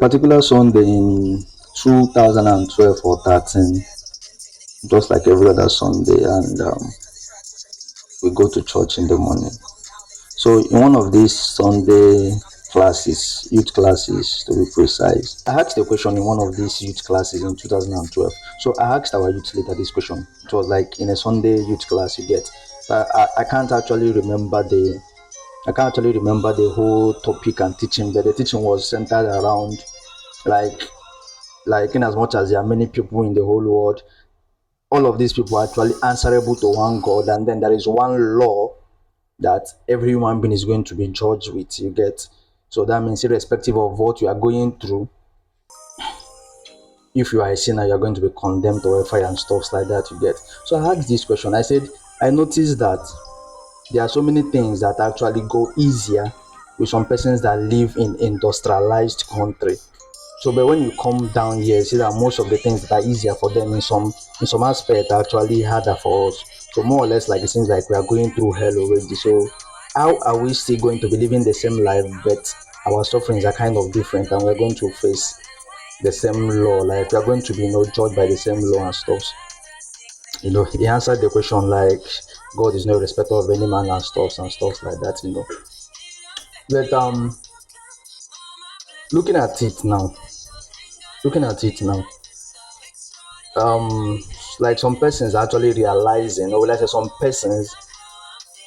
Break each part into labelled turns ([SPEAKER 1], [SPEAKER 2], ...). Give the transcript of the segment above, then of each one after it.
[SPEAKER 1] particular Sunday in 2012 or 13, just like every other Sunday, and we go to church in the morning. So in one of these Sunday classes, youth classes to be precise, I asked a question in one of these youth classes in 2012. So I asked our youth leader this question. It was like in a Sunday youth class you get. I can't actually remember the whole topic and teaching, but the teaching was centered around like in as much as there are many people in the whole world, all of these people are actually answerable to one God, and then there is one law that every human being is going to be judged with. You get? So that means irrespective of what you are going through, if you are a sinner, you are going to be condemned to fire and stuff like that. You get? So I asked this question. I said, I noticed that there are so many things that actually go easier with some persons that live in industrialized country. So, but when you come down here, you see that most of the things that are easier for them in some aspect are actually harder for us. So more or less, like it seems like we are going through hell already. So how are we still going to be living the same life, but our sufferings are kind of different, and we're going to face the same law? Like we are going to be, judged by the same law and stuff. He answered the question like God is no respecter of any man and stuff like that. But looking at it now, looking at it now, um like some persons are actually realizing, or let's say some persons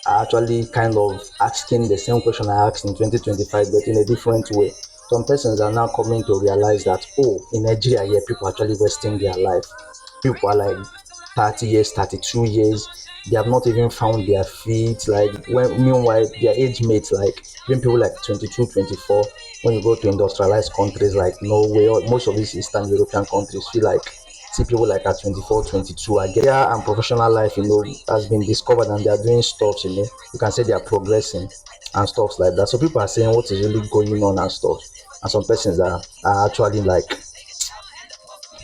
[SPEAKER 1] are actually kind of asking the same question I asked in 2025, but in a different way. Some persons are now coming to realize that, oh, in Nigeria here, people are actually wasting their life. People are like 30 years, 32 years, they have not even found their feet. Like when meanwhile their age mates, like even people like 22, 24, when you go to industrialized countries like Norway or most of these Eastern European countries, feel like see people like at 24, 22 are getting and professional life, has been discovered, and they are doing stuff, you can say they are progressing and stuff like that. So people are saying what is really going on and stuff. And some persons are actually like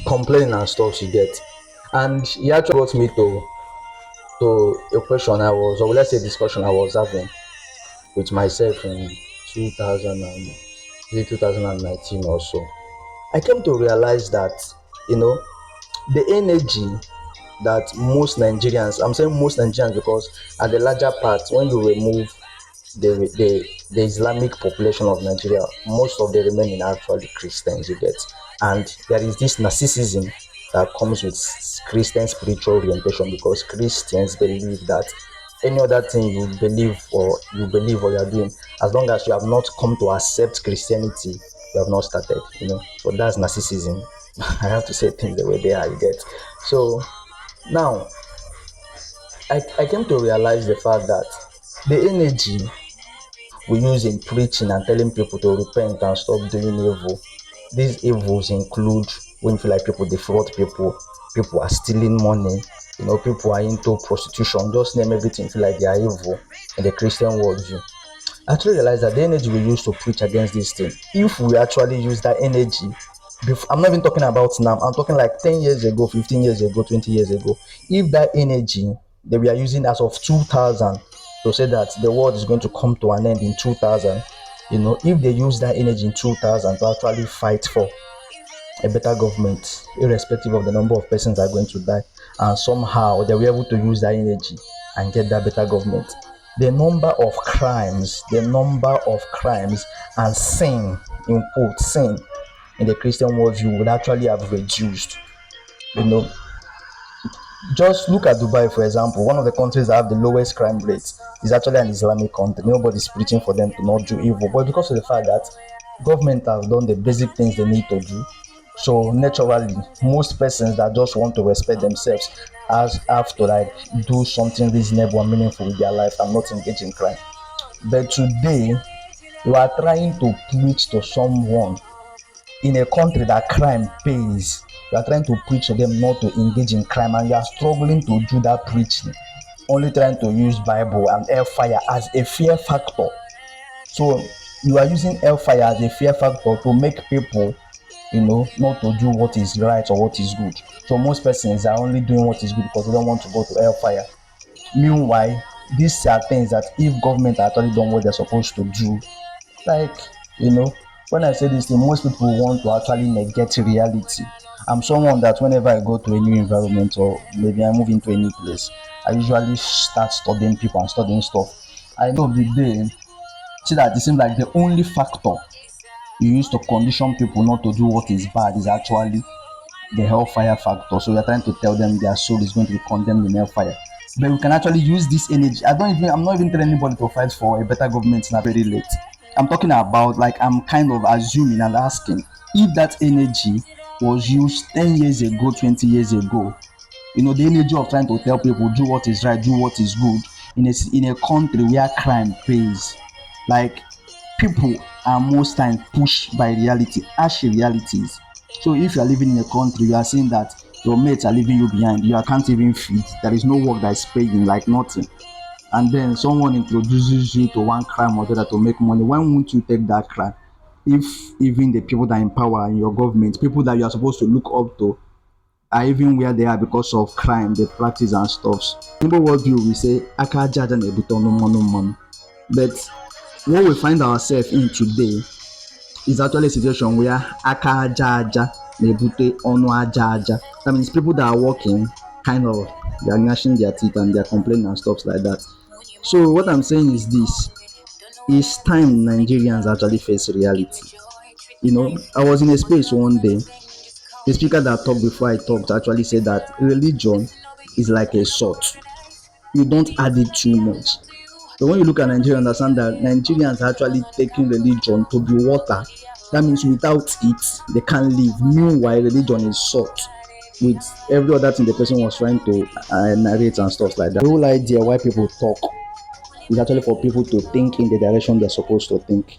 [SPEAKER 1] complaining and stuff, you get. And he actually brought me to a question I was, or let's say discussion I was having with myself in 2000 and 2019 or so. I came to realize that, the energy that most Nigerians, I'm saying most Nigerians because at the larger part, when you remove the Islamic population of Nigeria, most of the remaining are actually Christians, you get. And there is this narcissism that comes with Christian spiritual orientation, because Christians believe that any other thing you are doing, as long as you have not come to accept Christianity, you have not started, So that's narcissism. I have to say things the way they are, you get. So now I came to realize the fact that the energy we use in preaching and telling people to repent and stop doing evil, these evils include when you feel like people defraud people are stealing money, people are into prostitution, just name everything, feel like they are evil in the Christian worldview. I actually realized that the energy we use to preach against this thing, if we actually use that energy, I'm not even talking about now, I'm talking like 10 years ago, 15 years ago, 20 years ago, if that energy that we are using as of 2000 to say that the world is going to come to an end in 2000, if they use that energy in 2000 to actually fight for a better government, irrespective of the number of persons that are going to die, and somehow they were able to use that energy and get that better government, the number of crimes and sin, in quote, sin in the Christian worldview would actually have reduced. Just look at Dubai, for example. One of the countries that have the lowest crime rates is actually an Islamic country. Nobody's preaching for them to not do evil, but because of the fact that government has done the basic things they need to do, so naturally, most persons that just want to respect themselves have to like do something reasonable and meaningful with their life and not engage in crime. But today, you are trying to preach to someone in a country that crime pays. You are trying to preach to them not to engage in crime, and you are struggling to do that preaching, only trying to use Bible and hellfire as a fear factor. So you are using hellfire as a fear factor to make people, not to do what is right or what is good. So most persons are only doing what is good because they don't want to go to hellfire. Meanwhile, these are things that if government actually done what they're supposed to do, like, When I say this thing, most people want to actually negate reality. I'm someone that whenever I go to a new environment or maybe I move into a new place, I usually start studying people and studying stuff. I know the day, see that it seems like the only factor you use to condition people not to do what is bad is actually the hellfire factor. So you're trying to tell them their soul is going to be condemned in hellfire. But we can actually use this energy. I'm not even telling anybody to fight for a better government now very late. I'm talking about, like, I'm kind of assuming and asking if that energy was used 10 years ago, 20 years ago. The energy of trying to tell people do what is right, do what is good in a country where crime pays. Like, people are most times pushed by reality, harsh realities. So if you are living in a country, you are seeing that your mates are leaving you behind, you can't even feed, there is no work that is paying, like nothing. And then someone introduces you to one crime or the other to make money. Why won't you take that crime? If even the people that are in power in your government, people that you are supposed to look up to, are even where they are because of crime, the practice and stuffs. Remember what view we say, aka jaja na ebute no money. But what we find ourselves in today is actually a situation where aka aja aja na-ebute ọnụ aja aja. That means people that are working, kind of, they are gnashing their teeth and they are complaining and stuff like that. So what I'm saying is this: it's time Nigerians actually face reality. I was in a space one day. The speaker that talked before I talked actually said that religion is like a salt. You don't add it too much. So when you look at Nigeria, understand that Nigerians are actually taking religion to be water. That means without it, they can't live. Meanwhile, religion is salt. With every other thing the person was trying to narrate and stuff like that. The whole idea why people talk is actually for people to think in the direction they're supposed to think.